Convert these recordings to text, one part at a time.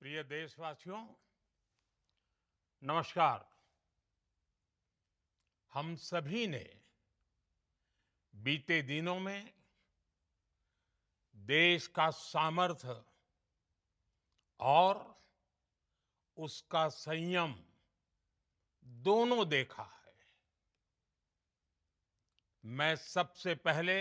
प्रिय देशवासियों, नमस्कार। हम सभी ने बीते दिनों में देश का सामर्थ्य और उसका संयम दोनों देखा है। मैं सबसे पहले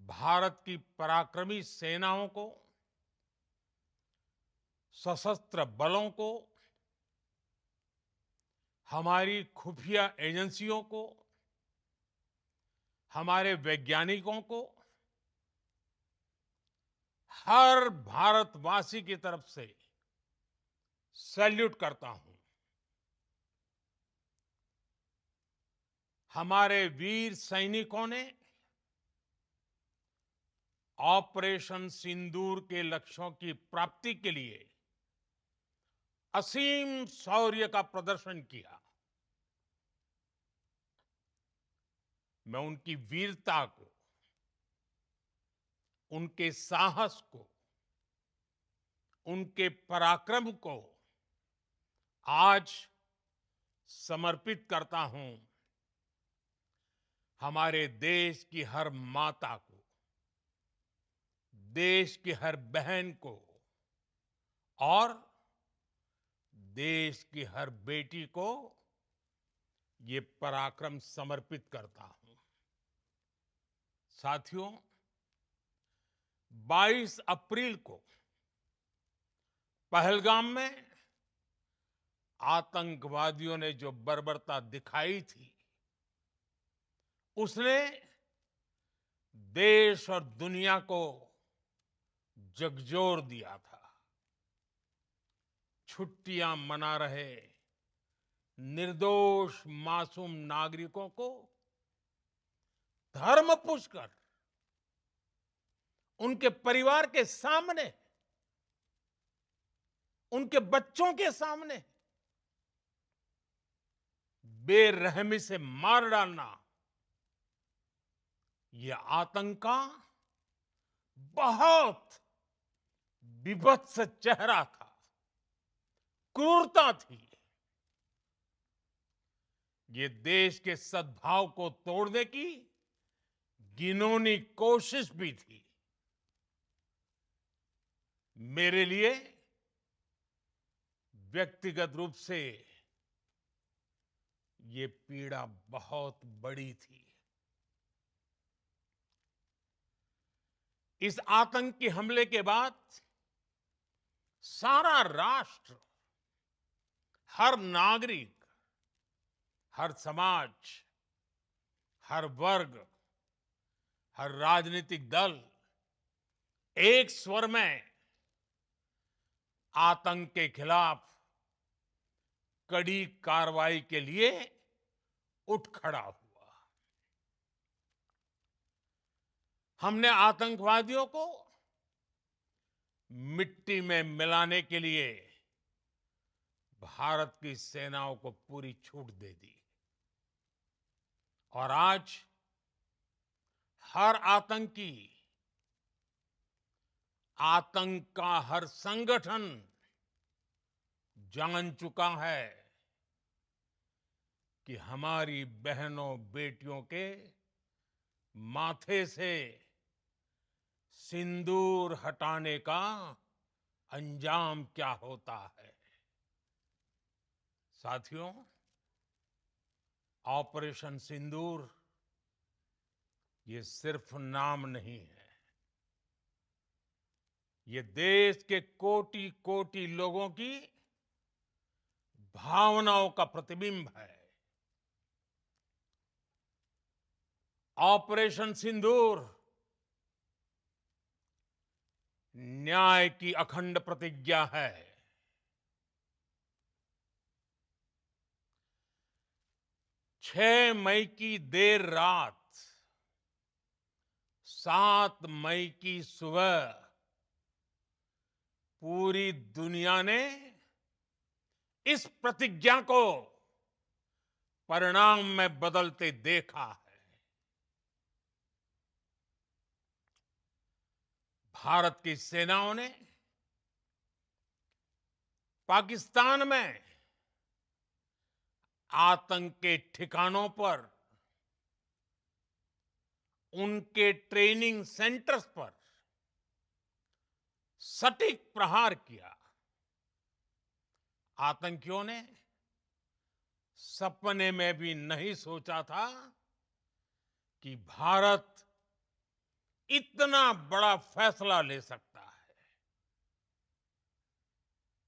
भारत की पराक्रमी सेनाओं को, सशस्त्र बलों को, हमारी खुफिया एजेंसियों को, हमारे वैज्ञानिकों को, हर भारतवासी की तरफ से सैल्यूट करता हूं। हमारे वीर सैनिकों ने ऑपरेशन सिंदूर के लक्ष्यों की प्राप्ति के लिए असीम शौर्य का प्रदर्शन किया। मैं उनकी वीरता को, उनके साहस को, उनके पराक्रम को आज समर्पित करता हूं हमारे देश की हर माता को, देश की हर बहन को और देश की हर बेटी को ये पराक्रम समर्पित करता हूं। साथियों, 22 अप्रैल को पहलगाम में आतंकवादियों ने जो बर्बरता दिखाई थी, उसने देश और दुनिया को झकझोर दिया था। छुट्टियां मना रहे निर्दोष मासूम नागरिकों को धर्म पूछकर उनके परिवार के सामने, उनके बच्चों के सामने बेरहमी से मार डालना, यह आतंक का बहुत बीभत्स चेहरा था, क्रूरता थी। ये देश के सद्भाव को तोड़ने की घिनौनी कोशिश भी थी। मेरे लिए व्यक्तिगत रूप से ये पीड़ा बहुत बड़ी थी। इस आतंकी हमले के बाद सारा राष्ट्र, हर नागरिक, हर समाज, हर वर्ग, हर राजनीतिक दल एक स्वर में आतंक के खिलाफ कड़ी कार्रवाई के लिए उठ खड़ा हुआ। हमने आतंकवादियों को मिट्टी में मिलाने के लिए भारत की सेनाओं को पूरी छूट दे दी और आज हर आतंकी, आतंक का हर संगठन जान चुका है कि हमारी बहनों बेटियों के माथे से सिंदूर हटाने का अंजाम क्या होता है। साथियों, ऑपरेशन सिंदूर ये सिर्फ नाम नहीं है, ये देश के कोटि कोटि लोगों की भावनाओं का प्रतिबिंब है। ऑपरेशन सिंदूर न्याय की अखंड प्रतिज्ञा है। 6 मई की देर रात, 7 मई की सुबह पूरी दुनिया ने इस प्रतिज्ञा को परिणाम में बदलते देखा है। भारत की सेनाओं ने पाकिस्तान में आतंक के ठिकानों पर, उनके ट्रेनिंग सेंटर्स पर सटीक प्रहार किया। आतंकियों ने सपने में भी नहीं सोचा था कि भारत इतना बड़ा फैसला ले सकता है।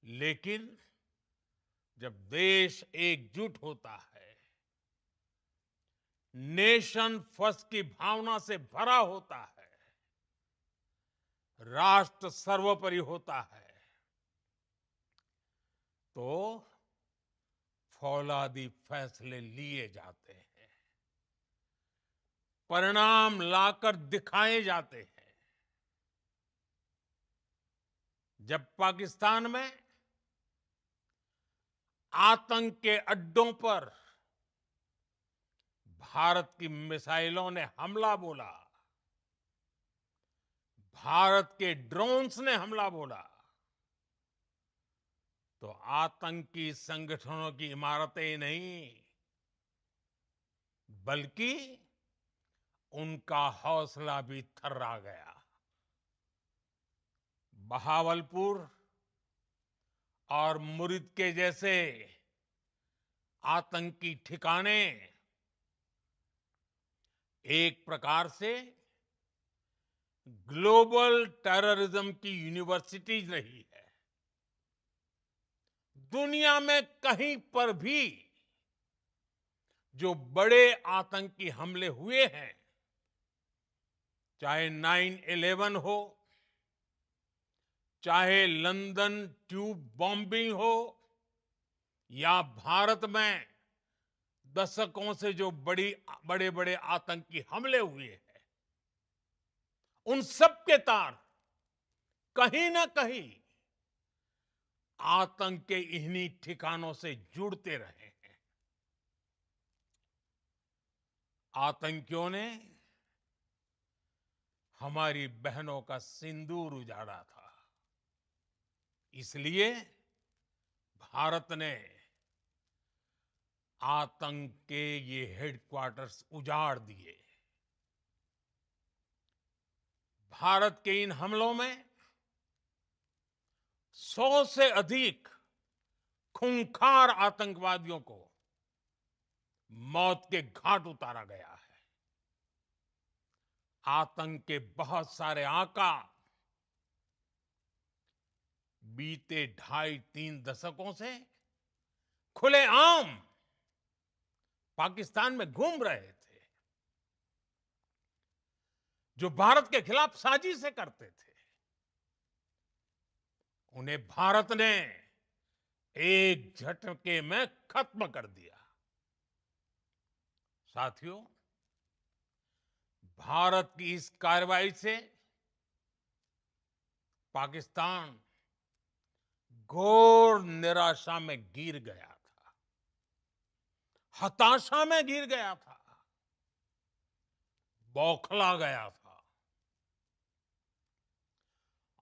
लेकिन जब देश एकजुट होता है, नेशन फर्स्ट की भावना से भरा होता है, राष्ट्र सर्वोपरि होता है, तो फौलादी फैसले लिए जाते हैं, परिणाम लाकर दिखाए जाते हैं। जब पाकिस्तान में आतंक के अड्डों पर भारत की मिसाइलों ने हमला बोला, भारत के ड्रोन्स ने हमला बोला, तो आतंकी संगठनों की इमारतें नहीं, बल्कि उनका हौसला भी थर्रा गया। बहावलपुर और मुरिद के जैसे आतंकी ठिकाने एक प्रकार से ग्लोबल टेररिज्म की यूनिवर्सिटीज रही है। दुनिया में कहीं पर भी जो बड़े आतंकी हमले हुए हैं, चाहे 9/11 हो, चाहे लंदन ट्यूब बॉम्बिंग हो, या भारत में दशकों से जो बड़े बड़े आतंकी हमले हुए हैं, उन सब के तार कहीं ना कहीं आतंक के इन्हीं ठिकानों से जुड़ते रहे हैं। आतंकियों ने हमारी बहनों का सिंदूर उजाड़ा था, इसलिए भारत ने आतंक के ये हेडक्वार्टर्स उजाड़ दिए। भारत के इन हमलों में 100 से अधिक खूंखार आतंकवादियों को मौत के घाट उतारा गया है। आतंक के बहुत सारे आका बीते 2.5-3 दशकों से खुलेआम पाकिस्तान में घूम रहे थे, जो भारत के खिलाफ साजिशें करते थे। उन्हें भारत ने एक झटके में खत्म कर दिया। साथियों, भारत की इस कार्रवाई से पाकिस्तान घोर निराशा में गिर गया था, हताशा में गिर गया था, बौखला गया था।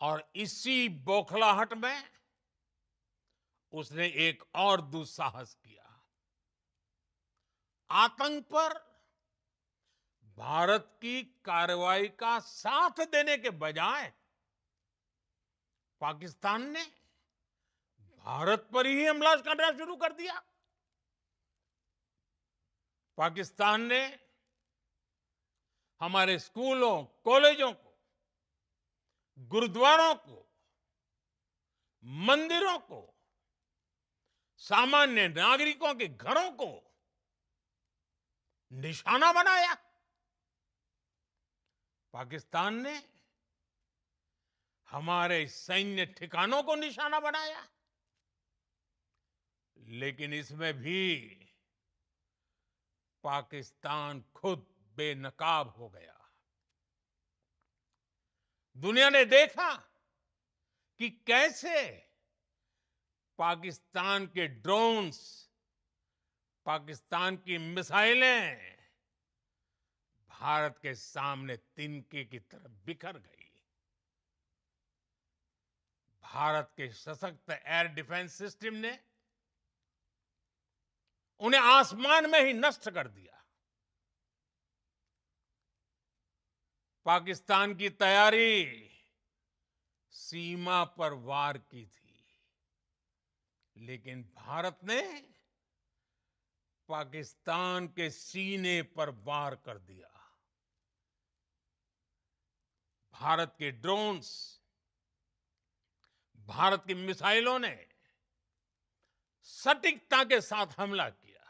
और इसी बौखलाहट में उसने एक और दुस्साहस किया। आतंक पर भारत की कार्रवाई का साथ देने के बजाय पाकिस्तान ने भारत पर ही हमला करना शुरू कर दिया। पाकिस्तान ने हमारे स्कूलों, कॉलेजों को, गुरुद्वारों को, मंदिरों को, सामान्य नागरिकों के घरों को निशाना बनाया। पाकिस्तान ने हमारे सैन्य ठिकानों को निशाना बनाया। लेकिन इसमें भी पाकिस्तान खुद बेनकाब हो गया। दुनिया ने देखा कि कैसे पाकिस्तान के ड्रोन्स, पाकिस्तान की मिसाइलें भारत के सामने तिनके की तरह बिखर गई। भारत के सशक्त एयर डिफेंस सिस्टम ने उन्हें आसमान में ही नष्ट कर दिया। पाकिस्तान की तैयारी सीमा पर वार की थी, लेकिन भारत ने पाकिस्तान के सीने पर वार कर दिया। भारत के ड्रोन्स, भारत की मिसाइलों ने सटीकता के साथ हमला किया।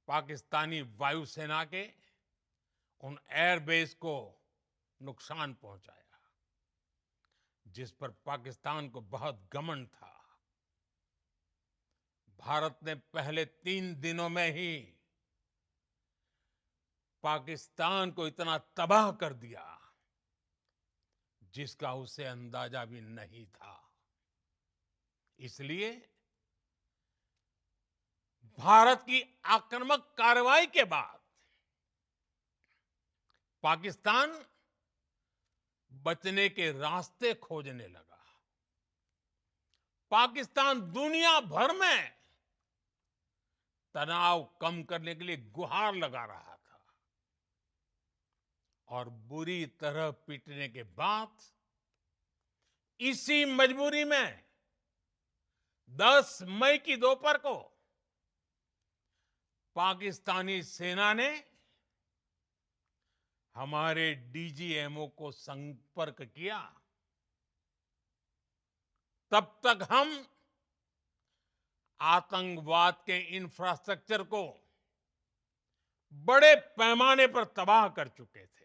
पाकिस्तानी वायुसेना के उन एयरबेस को नुकसान पहुंचाया, जिस पर पाकिस्तान को बहुत घमंड था। भारत ने पहले 3 दिनों में ही पाकिस्तान को इतना तबाह कर दिया, जिसका उसे अंदाजा भी नहीं था। इसलिए भारत की आक्रामक कार्रवाई के बाद पाकिस्तान बचने के रास्ते खोजने लगा। पाकिस्तान दुनिया भर में तनाव कम करने के लिए गुहार लगा रहा था, और बुरी तरह पीटने के बाद इसी मजबूरी में 10 मई की दोपहर को पाकिस्तानी सेना ने हमारे डीजीएमओ को संपर्क किया। तब तक हम आतंकवाद के इंफ्रास्ट्रक्चर को बड़े पैमाने पर तबाह कर चुके थे।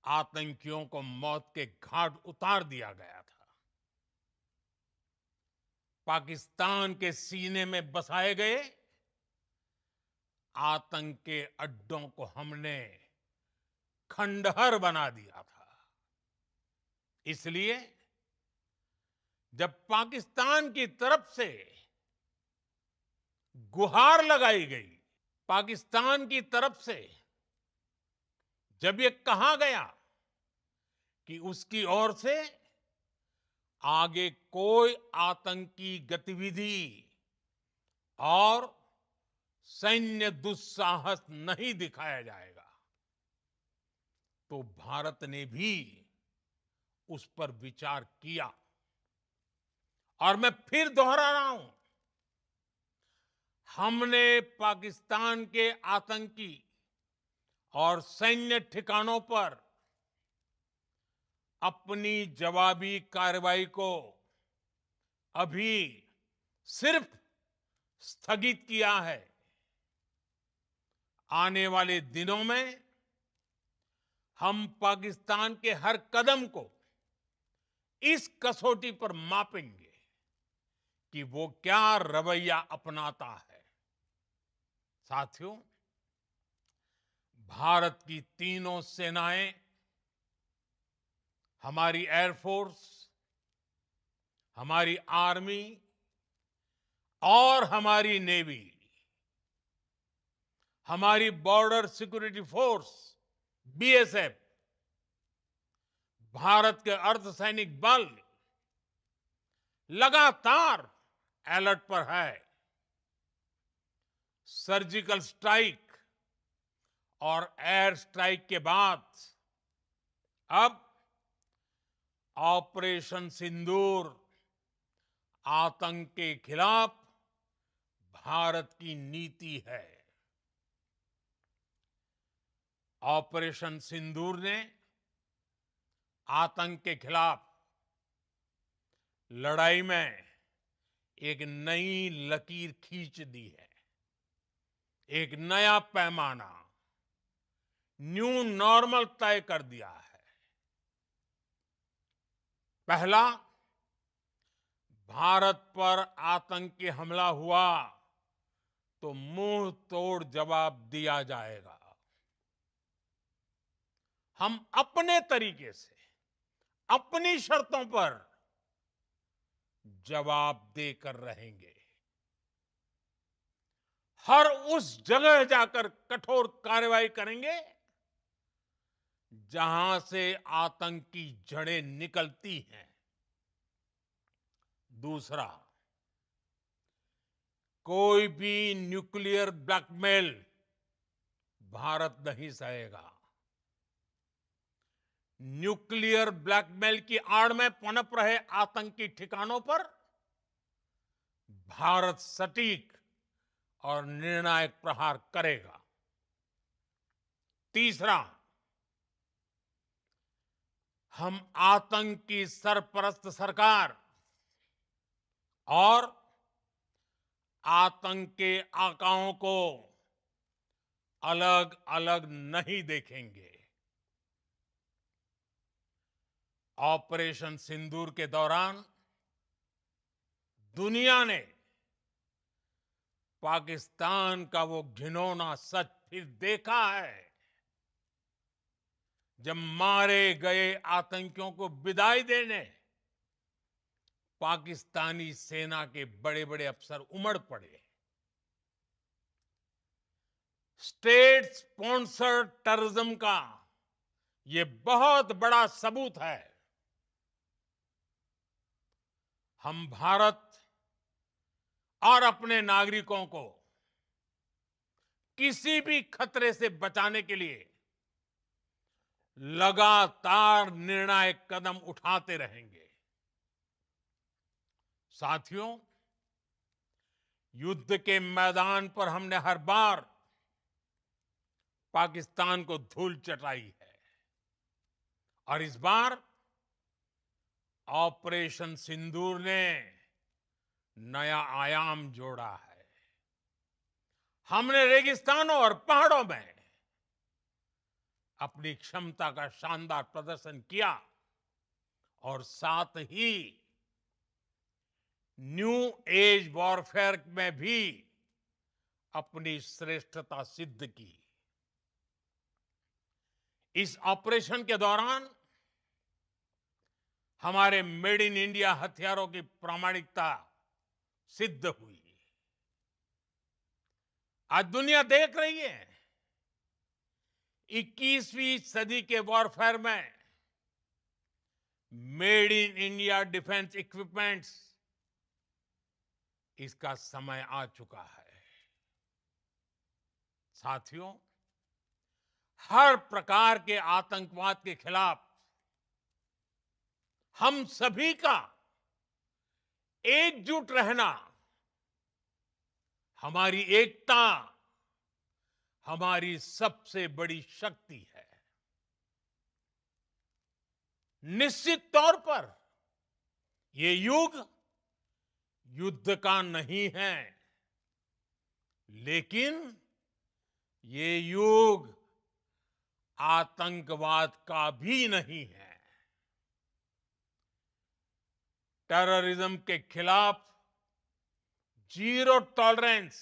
आतंकियों को मौत के घाट उतार दिया गया था। पाकिस्तान के सीने में बसाए गए आतंक के अड्डों को हमने खंडहर बना दिया था। इसलिए जब पाकिस्तान की तरफ से गुहार लगाई गई, पाकिस्तान की तरफ से जब ये कहा गया कि उसकी ओर से आगे कोई आतंकी गतिविधि और सैन्य दुस्साहस नहीं दिखाया जाएगा, तो भारत ने भी उस पर विचार किया। और मैं फिर दोहरा रहा हूं, हमने पाकिस्तान के आतंकी और सैन्य ठिकानों पर अपनी जवाबी कार्रवाई को अभी सिर्फ स्थगित किया है। आने वाले दिनों में हम पाकिस्तान के हर कदम को इस कसौटी पर मापेंगे कि वो क्या रवैया अपनाता है। साथियों, भारत की तीनों सेनाएं, हमारी एयरफोर्स, हमारी आर्मी और हमारी नेवी, हमारी border security force BSF, Bharat के अर्धसैनिक बल लगातार अलर्ट पर है। सर्जिकल स्ट्राइक और एयर स्ट्राइक के बाद अब ऑपरेशन सिंदूर आतंक के खिलाफ भारत की नीति है। ऑपरेशन सिंदूर ने आतंक के खिलाफ लड़ाई में एक नई लकीर खींच दी है, एक नया पैमाना, न्यू नॉर्मल तय कर दिया है। पहला, भारत पर आतंकी हमला हुआ तो मुंह तोड़ जवाब दिया जाएगा। हम अपने तरीके से, अपनी शर्तों पर जवाब देकर रहेंगे। हर उस जगह जाकर कठोर कार्रवाई करेंगे जहां से आतंक की जड़ें निकलती हैं। दूसरा, कोई भी न्यूक्लियर ब्लैकमेल भारत नहीं सहेगा। न्यूक्लियर ब्लैकमेल की आड़ में पनप रहे आतंकी ठिकानों पर भारत सटीक और निर्णायक प्रहार करेगा। तीसरा, हम आतंक की सरपरस्त सरकार और आतंक के आकाओं को अलग अलग नहीं देखेंगे। ऑपरेशन सिंदूर के दौरान दुनिया ने पाकिस्तान का वो घिनौना सच फिर देखा है, जब मारे गए आतंकियों को विदाई देने पाकिस्तानी सेना के बड़े बड़े अफसर उमड़ पड़े। स्टेट स्पॉन्सर्ड टेररिज्म का ये बहुत बड़ा सबूत है। हम भारत और अपने नागरिकों को किसी भी खतरे से बचाने के लिए लगातार निर्णायक कदम उठाते रहेंगे। साथियों, युद्ध के मैदान पर हमने हर बार पाकिस्तान को धूल चटाई है और इस बार ऑपरेशन सिंदूर ने नया आयाम जोड़ा है। हमने रेगिस्तानों और पहाड़ों में अपनी क्षमता का शानदार प्रदर्शन किया और साथ ही न्यू एज वॉरफेयर में भी अपनी श्रेष्ठता सिद्ध की। इस ऑपरेशन के दौरान हमारे मेड इन इंडिया हथियारों की प्रामाणिकता सिद्ध हुई। आज दुनिया देख रही है 21वीं सदी के वॉरफेयर में made in India defence equipments, इसका समय आ चुका है। साथियों, हर प्रकार के आतंकवाद के खिलाफ हम सभी का एकजुट रहना हमारी एकता, हमारी सबसे बड़ी शक्ति है। निश्चित तौर पर ये युग युद्ध का नहीं है, लेकिन ये युग आतंकवाद का भी नहीं है। टेररिज्म के खिलाफ जीरो टॉलरेंस,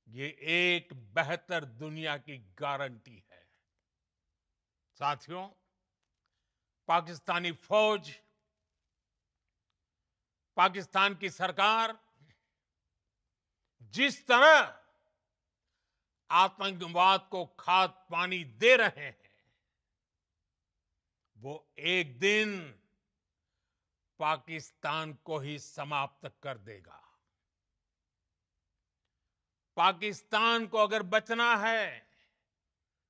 ये एक बेहतर दुनिया की गारंटी है। साथियों, पाकिस्तानी फौज, पाकिस्तान की सरकार जिस तरह आतंकवाद को खाद पानी दे रहे हैं, वो एक दिन पाकिस्तान को ही समाप्त कर देगा। पाकिस्तान को अगर बचना है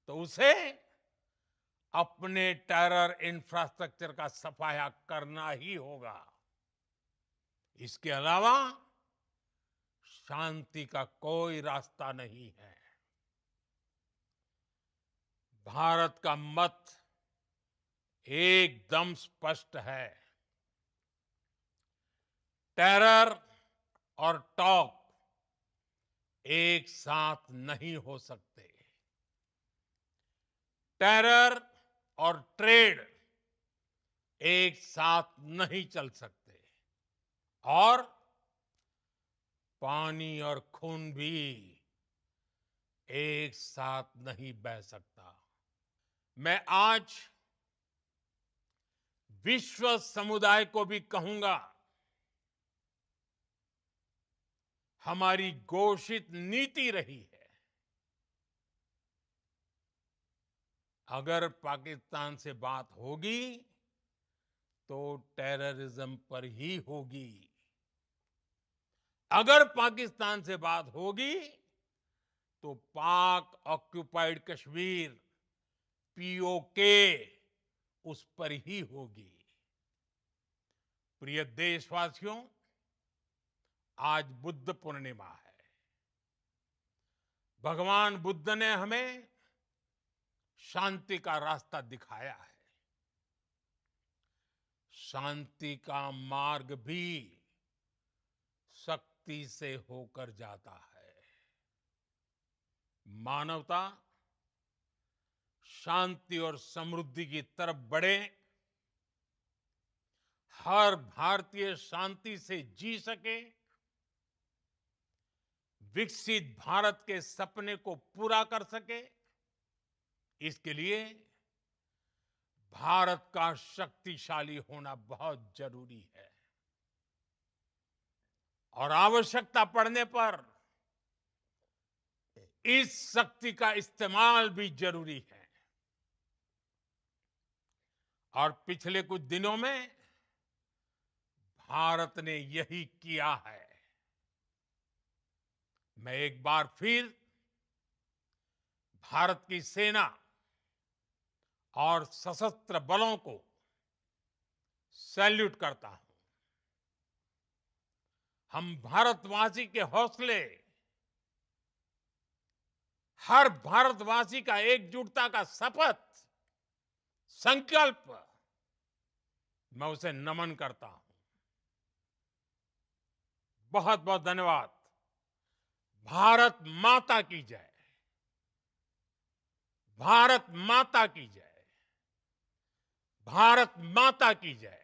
तो उसे अपने टेरर इंफ्रास्ट्रक्चर का सफाया करना ही होगा। इसके अलावा शांति का कोई रास्ता नहीं है। भारत का मत एकदम स्पष्ट है। टेरर और टॉक एक साथ नहीं हो सकते। टेरर और ट्रेड एक साथ नहीं चल सकते और पानी और खून भी एक साथ नहीं बह सकता। मैं आज विश्व समुदाय को भी कहूंगा, हमारी घोषित नीति रही है अगर पाकिस्तान से बात होगी तो टेररिज्म पर ही होगी। अगर पाकिस्तान से बात होगी तो पाक ऑक्युपाइड कश्मीर पीओके उस पर ही होगी। प्रिय देशवासियों, आज बुद्ध पूर्णिमा है। भगवान बुद्ध ने हमें शांति का रास्ता दिखाया है। शांति का मार्ग भी शक्ति से होकर जाता है। मानवता शांति और समृद्धि की तरफ बढ़े, हर भारतीय शांति से जी सके, विकसित भारत के सपने को पूरा कर सके, इसके लिए भारत का शक्तिशाली होना बहुत जरूरी है। और आवश्यकता पड़ने पर इस शक्ति का इस्तेमाल भी जरूरी है। और पिछले कुछ दिनों में भारत ने यही किया है। मैं एक बार फिर भारत की सेना और सशस्त्र बलों को सैल्यूट करता हूं। हम भारतवासी के हौसले, हर भारतवासी का एकजुटता का शपथ, संकल्प, मैं उसे नमन करता हूं। बहुत बहुत धन्यवाद। भारत माता की जय। भारत माता की जय। भारत माता की जय।